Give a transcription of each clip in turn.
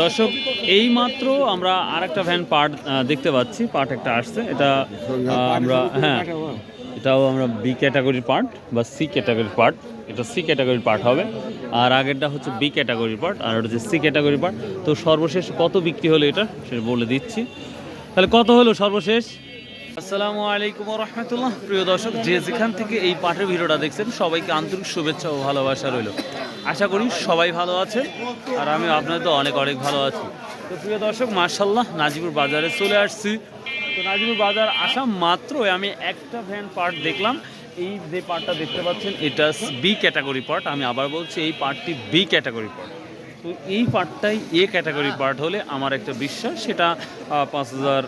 দর্শক এই মাত্র আমরা আরেকটা ভ্যান পার্ট দেখতে পাচ্ছি। পার্ট একটা আসছে, এটা আমরা এটাও আমরা বি ক্যাটাগরির পার্ট বা সি ক্যাটাগরির পার্ট। এটা সি ক্যাটাগরির পার্ট হবে, আর আগেরটা হচ্ছে বি ক্যাটাগরির পার্ট, আর ওটা হচ্ছে সি ক্যাটাগরির পার্ট। তো সর্বশেষ কত বিক্রি হলো এটা সেটা বলে দিচ্ছি। তাহলে কত হলো সর্বশেষ? আসসালামু আলাইকুম রহমতুল্লাহ। প্রিয় দর্শক, যে যেখান থেকে এই পাঠের ভিডিওটা দেখছেন সবাইকে আন্তরিক শুভেচ্ছা ও ভালোবাসা রইল। আশা করি সবাই ভালো আছে, আর আমি আপনাদের তো অনেক অনেক ভালো আছি। তো প্রিয় দর্শক, মার্শাল্লাহ নাজিপুর বাজারে চলে আসছি। তো নাজিপুর বাজার আসা মাত্রই আমি একটা ভ্যান পার্ট দেখলাম। এই যে পার্টটা দেখতে পাচ্ছেন এটা বি ক্যাটাগরি পার্ট। আমি আবার বলছি, এই পার্টটি বি ক্যাটাগরি পার্ট। তো এই পার্টটাই এ ক্যাটাগরি পার্ট হলে আমার একটা বিশ্বাস, সেটা 5,000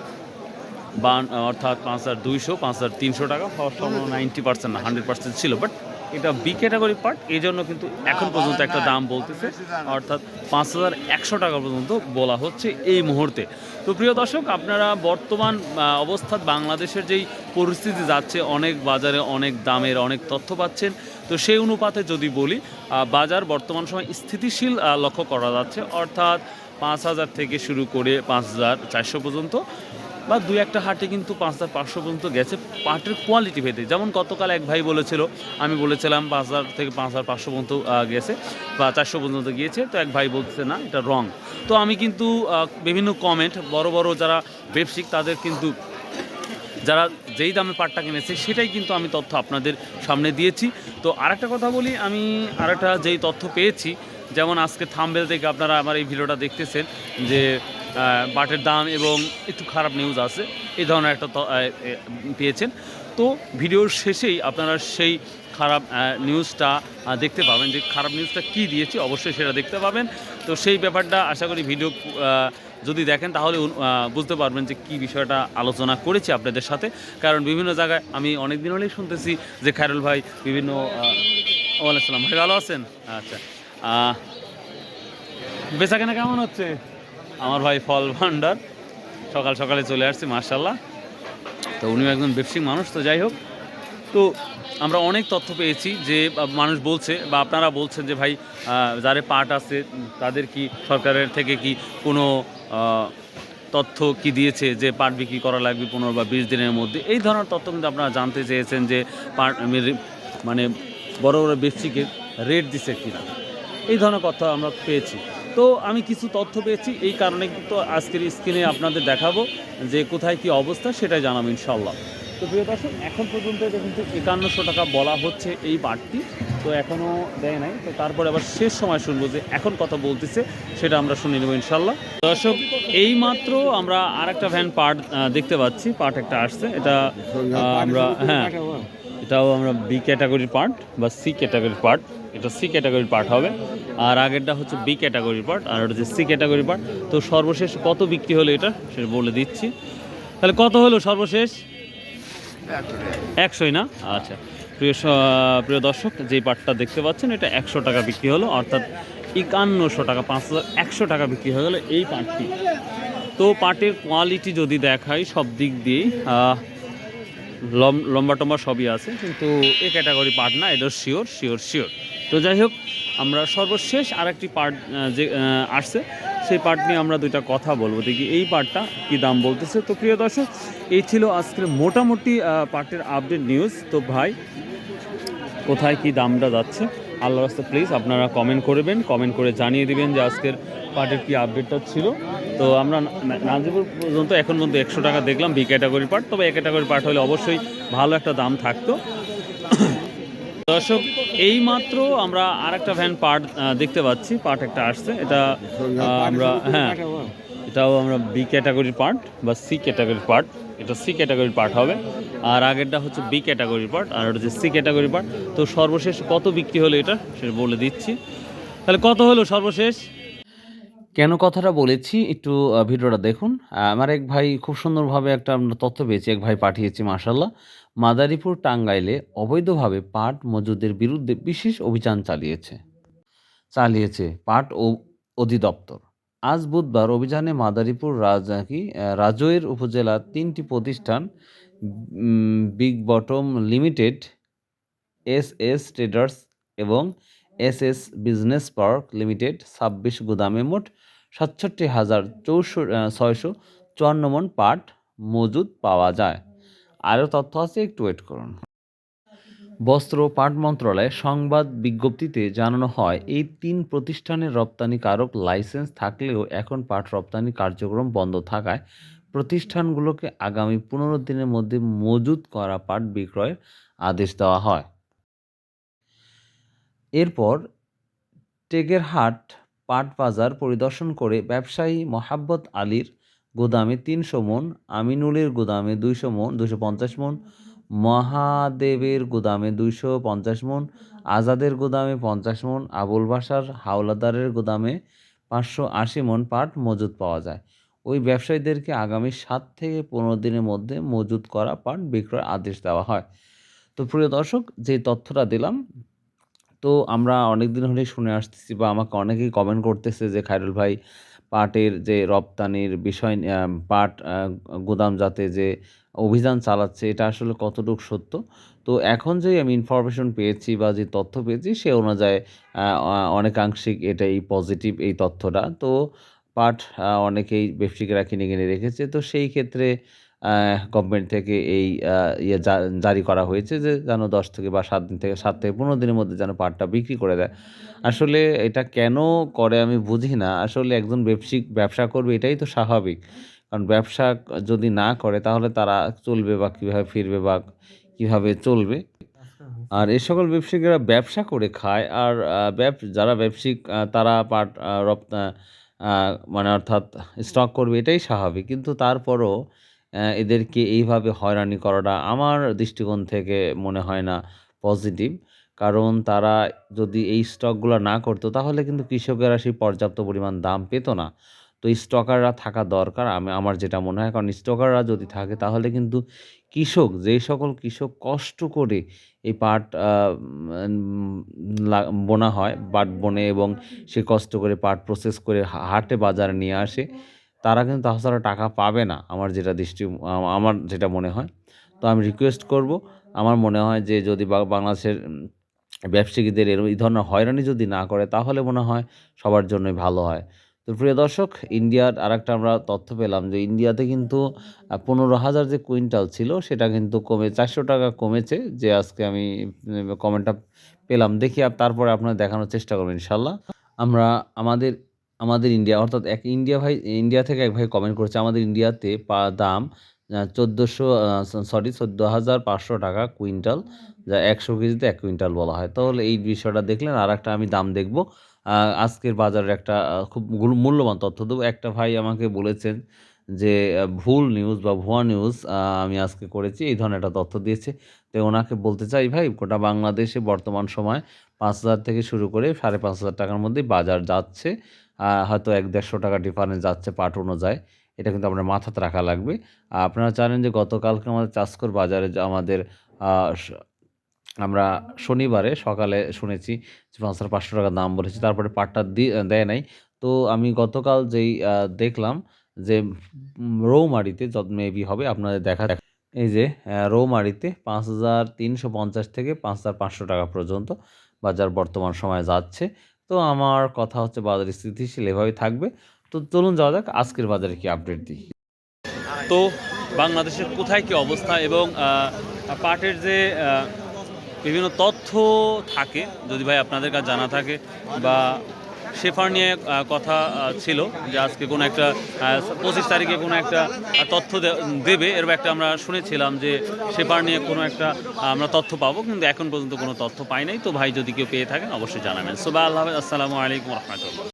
বা অর্থাৎ 5,200 5,300 টাকা হওয়ার সম্ভাবনা 90% না 100% ছিল। বাট এটা বি ক্যাটাগরি পার্ট, এই জন্য কিন্তু এখন পর্যন্ত একটা দাম বলতেছে, অর্থাৎ 5,100 টাকা পর্যন্ত বলা হচ্ছে এই মুহূর্তে। তো প্রিয় দর্শক, আপনারা বর্তমান অবস্থায় বাংলাদেশের যেই পরিস্থিতি যাচ্ছে, অনেক বাজারে অনেক দামের অনেক তথ্য পাচ্ছেন। তো সেই অনুপাতে যদি বলি, বাজার বর্তমান সময় স্থিতিশীল লক্ষ্য করা যাচ্ছে, অর্থাৎ 5,000 থেকে শুরু করে 5,400 পর্যন্ত, বা দুই একটা হাটে কিন্তু 5,500 পর্যন্ত গেছে পাটের কোয়ালিটি ভেদে। যেমন গতকাল এক ভাই বলেছিল, আমি বলেছিলাম 5,000 থেকে 5,500 পর্যন্ত গেছে বা 400 পর্যন্ত গিয়েছে। তো এক ভাই বলছে না, এটা রং। তো আমি কিন্তু বিভিন্ন কমেন্ট, বড় বড় যারা ব্যবসায়িক, তাদের কিন্তু যারা যেই দামে পাটটা কিনেছে সেটাই কিন্তু আমি তথ্য আপনাদের সামনে দিয়েছি। তো আরেকটা কথা বলি, আমি আরেকটা যেই তথ্য পেয়েছি, যেমন আজকে থাম্বনেল থেকে আপনারা আমার এই ভিডিওটা দেখতেছেন যে পাটের দাম এবং একটু খারাপ নিউজ আছে, এই ধরনের একটা পেয়েছেন। তো ভিডিওর শেষেই আপনারা সেই খারাপ নিউজটা দেখতে পাবেন, যে খারাপ নিউজটা কী দিয়েছি অবশ্যই সেটা দেখতে পাবেন। তো সেই ব্যাপারটা আশা করি ভিডিও যদি দেখেন তাহলে বুঝতে পারবেন যে কী বিষয়টা আলোচনা করেছি আপনাদের সাথে। কারণ বিভিন্ন জায়গায় আমি অনেক দিন হলেই শুনতেছি যে খায়রুল ভাই বিভিন্ন ওয়ালাইকুম আসসালাম ভাই, ভালো আছেন? আচ্ছা, বেচাকেনা কেমন হচ্ছে? আমার ভাই ফল ভান্ডার সকাল সকালে চলে আসছি, মার্শাল্লাহ। তো উনিও একজন ব্যবসায়িক মানুষ। তো যাই হোক, তো আমরা অনেক তথ্য পেয়েছি যে মানুষ বলছে বা আপনারা বলছেন যে ভাই, যারা পাট আছে তাদের কি সরকারের থেকে কি কোনো তথ্য কি দিয়েছে যে পাট বিক্রি করা লাগবে 15 বা 20 দিনের মধ্যে? এই ধরনের তথ্য কিন্তু আপনারা জানতে চেয়েছেন যে পাট মানে বড় বড় ব্যবসায়ীকে রেট দিচ্ছে কিনা, এই ধরনের কথা আমরা পেয়েছি। তো আমি কিছু তথ্য পেয়েছি, এই কারণে কিন্তু আজকের স্ক্রিনে আপনাদের দেখাবো যে কোথায় কি অবস্থা, সেটাই জানাবো ইনশাল্লাহ। তো প্রিয় দর্শক, এখন পর্যন্ত এটা কিন্তু 5100 টাকা বলা হচ্ছে এই পাটটি। তো এখনও দেয় নাই, তো তারপরে আবার শেষ সময় শুনবো যে এখন কথা বলতেছে, সেটা আমরা শুনে নেবো ইনশাল্লাহ। দর্শক এই মাত্র আমরা আরেকটা ভ্যান পার্ট দেখতে পাচ্ছি। পার্ট একটা আসছে, এটা আমরা এটাও আমরা বি ক্যাটাগরির পার্ট বা সি ক্যাটাগরির পার্ট। এটা সি ক্যাটাগরির পার্ট হবে, আর আগেরটা হচ্ছে বি ক্যাটাগরির পার্ট, আর ওটা হচ্ছে সি ক্যাটাগরির পার্ট। তো সর্বশেষ কত বিক্রি হলো এটা সেটা বলে দিচ্ছি। তাহলে কত হলো সর্বশেষ? 100ই না? আচ্ছা, প্রিয় দর্শক, যেই পাটটা দেখতে পাচ্ছেন এটা 100 টাকা বিক্রি হলো, অর্থাৎ 5100 টাকা, 5,100 টাকা বিক্রি হয়ে গেলো এই পাটটি। তো পাটের কোয়ালিটি যদি দেখাই সব দিক দিয়েই লম্বা টম্বা সবই আছে, কিন্তু এ ক্যাটাগরি পার্ট না, এটা শিওর শিওর শিওর। তো যাই হোক, আমরা সর্বশেষ আরেকটি পার্ট যে আসছে, সেই পার্ট নিয়ে আমরা দুইটা কথা বলবো, দেখি এই পার্টটা কী দাম বলতেছে। তো প্রিয় দর্শক, এই ছিল আজকের মোটামুটি পার্টের আপডেট নিউজ। তো ভাই, কোথায় কি দামটা যাচ্ছে আল্লাহর রাস্তায় প্লিজ আপনারা কমেন্ট করবেন, কমেন্ট করে জানিয়ে দিবেন যে আজকের পার্টের কি আপডেটটা ছিল। তো আমরা নাজিপুর পর্যন্ত এখন পর্যন্ত 100 টাকা দেখলাম বি ক্যাটাগরি পার্ট, তবে এ ক্যাটাগরি পার্ট হলে অবশ্যই ভালো একটা দাম থাকতো। দর্শক এই মাত্র আমরা আরেকটা ভ্যান পার্ট দেখতে পাচ্ছি। পার্ট একটা আসছে, এটা আমরা এটাও আমরা বি ক্যাটাগরির পার্ট বা সি ক্যাটাগরির পার্ট। এটা সি ক্যাটাগরির পার্ট হবে, আর আগেরটা হচ্ছে বি ক্যাটাগরির পার্ট, আর ওটা হচ্ছে সি ক্যাটাগরির পার্ট। তো সর্বশেষ কত বিক্রি হলো এটা সেটা বলে দিচ্ছি। তাহলে কত হলো সর্বশেষ? কেন কথাটা বলেছি একটু ভিডিওটা দেখুন। আমার এক ভাই খুব সুন্দরভাবে একটা আমরা তথ্য পেয়েছি, এক ভাই পাঠিয়েছি, মাশাল্লাহ। মাদারীপুর টাঙ্গাইলে অবৈধভাবে পাট মজুদের বিরুদ্ধে বিশেষ অভিযান চালিয়েছে পাট অধিদপ্তর। আজ বুধবার অভিযানে মাদারীপুর রাজৈর উপজেলার 3টি প্রতিষ্ঠান, big bottom limited, S traders এবং এস বিজনেস পার্ক লিমিটেড 26 গুদামে মোট 67,654 মন পাট মজুদ পাওয়া যায়। আরও তথ্য আছে, একটু ওয়েট করুন। বস্ত্র ও পাট মন্ত্রণালয়ে সংবাদ বিজ্ঞপ্তিতে জানানো হয়, এই 3 প্রতিষ্ঠানের রপ্তানিকারক লাইসেন্স থাকলেও এখন পাট রপ্তানি কার্যক্রম বন্ধ থাকায় প্রতিষ্ঠানগুলোকে আগামী 15 দিনের মধ্যে মজুত করা পাট বিক্রয়ের আদেশ দেওয়া হয়। এরপর টেকেরহাট পাট বাজার পরিদর্শন করে ব্যবসায়ী মোহাব্বত আলীর গুদামে 300 মন, আমিনুলের গুদামে 250 মন, মহাদেবের গুদামে 250 মন, আজাদের গুদামে 50 মন, আবুল বাশার হাওলাদারের গুদামে 580 মন পাট মজুত পাওয়া যায়। ওই ব্যবসায়ীদেরকে আগামী 7 থেকে 15 দিনের মধ্যে মজুত করা পাট বিক্রয়ের আদেশ দেওয়া হয়। তো প্রিয় দর্শক, যে তথ্যটা দিলাম, তো আমরা অনেক দিন ধরেই শুনে আসতেছি বা আমাকে অনেকেই কমেন্ট করতেছে যে খায়রুল ভাই, পাটের যে রপ্তানির বিষয় পাট গুদামজাতে যে অভিযান চালাচ্ছে এটা আসলে কতটুকু সত্য। তো এখন যে আমি ইনফরমেশন পেয়েছি বা যে তথ্য পেয়েছি সে অনুযায়ী অনেকাংশিক এটাই পজিটিভ এই তথ্যটা। তো পাট অনেকেই ব্যবসায়িকরা কিনে রেখেছে। তো সেই ক্ষেত্রে গভর্নমেন্ট থেকে এই জারি করা হয়েছে যে যেন 10 থেকে বা 7 দিন থেকে 7 থেকে 15 দিনের মধ্যে যেন পাটটা বিক্রি করে দেয়। আসলে এটা কেন করে আমি বুঝি না। আসলে একজন ব্যবসা করবে এটাই তো স্বাভাবিক। কারণ ব্যবসা যদি না করে তাহলে তারা চলবে বা কিভাবে ফিরবে বা কিভাবে চলবে? আর এই সকল ব্যবসায়িকরা ব্যবসা করে খায়। আর যারা ব্যবসায়িক তারা পাট আ মানে অর্থাৎ স্টক করবে এটাই স্বাভাবিক। কিন্তু তারপরও এদেরকে এইভাবে হয়রানি করাটা আমার দৃষ্টিকোণ থেকে মনে হয় না পজিটিভ। কারণ তারা যদি এই স্টকগুলা না করতো তাহলে কিন্তু কৃষকেরা সেই পর্যাপ্ত পরিমাণ দাম পেত না। তো স্টকাররা থাকা দরকার আমার যেটা মনে হয়। কারণ স্টকাররা যদি থাকে তাহলে কিন্তু যেই সকল কৃষক কষ্ট করে এই পাট উম লা বোনা হয়, পাট বনে এবং সে কষ্ট করে পাট প্রসেস করে হাটে বাজারে নিয়ে আসে, তারা কিন্তু তাছাড়া টাকা পাবে না। আমার যেটা মনে হয়। তো আমি রিকোয়েস্ট করব, আমার মনে হয় যে যদি বাংলাদেশের ব্যবসায়ীদের এই ধরনের হয়রানি যদি না করে তাহলে মনে হয় সবার জন্যই ভালো হয়। তো প্রিয় দর্শক, ইন্ডিয়ার আরেকটা আমরা তথ্য পেলাম যে ইন্ডিয়াতে কিন্তু 15,000 যে কুইন্টাল ছিল সেটা কিন্তু কমে ৳400 কমেছে। যে আজকে আমি কমেন্টটা পেলাম। দেখি তারপরে আপনাদের দেখানোর চেষ্টা করব ইনশাআল্লাহ। আমরা আমাদের আমাদের ইন্ডিয়া অর্থাৎ ইন্ডিয়া থেকে এক ভাই কমেন্ট করেছে, আমাদের ইন্ডিয়াতে দাম 14,500 কুইন্টাল, যা 100 কেজিতে 1 কুইন্টাল বলা হয়। তাহলে এই বিষয়টা দেখলেন। আরেকটা আমি দাম দেখব। আজকের বাজারের একটা খুব মূল্যবান তথ্য দেবো। একটা ভাই আমাকে বলেছেন যে ভুল নিউজ বা ভুয়া নিউজ আমি আজকে করেছি। এই ধরনের একটা তথ্য দিয়েছে। তো ওনাকে বলতে চাই, ভাই গোটা বাংলাদেশে বর্তমান সময় ৫,০০০ থেকে শুরু করে ৳৫,৫০০ মধ্যেই বাজার যাচ্ছে। হয়তো ৳১-১৫০ ডিফারেন্স যাচ্ছে পাট অনুযায়ী। এটা কিন্তু আপনার মাথাতে রাখা লাগবে। আপনারা জানেন যে গতকালকে আমাদের চাষকর বাজারে আমাদের আ স আমরা শনিবারে সকালে শুনেছি যে ৳৫,৫০০ দাম বলেছে। তারপরে পাটটা দেয় নাই। তো আমি গতকাল যেই দেখলাম যে রৌমারিতে মেবি হবে আপনাদের এই যে রৌমারিতে ৫,৩৫০ থেকে ৳৫,৫০০ পর্যন্ত বাজার বর্তমান সময়ে যাচ্ছে। তো আমার কথা হচ্ছে বাজার স্থিতিশীল এভাবেই থাকবে। তো চলুন যাওয়া যাক আজকের বাজারে কি আপডেট দিই। তো বাংলাদেশের কোথায় কী অবস্থা এবং পাটের যে বিভিন্ন তথ্য থাকে, যদি ভাই আপনাদের কাছে জানা থাকে বা শেফার নিয়ে কথা ছিল যে আজকে কোনো একটা 25 তারিখে কোনো একটা তথ্য দেবে, এরকম একটা আমরা শুনেছিলাম যে শেফার নিয়ে কোনো একটা আমরা তথ্য পাবো, কিন্তু এখন পর্যন্ত কোনো তথ্য পাই নাই। তো ভাই যদি কেউ পেয়ে থাকেন অবশ্যই জানাবেন। সুবহানাল্লাহ, আসসালামু আলাইকুম রহমতুল্লাহ।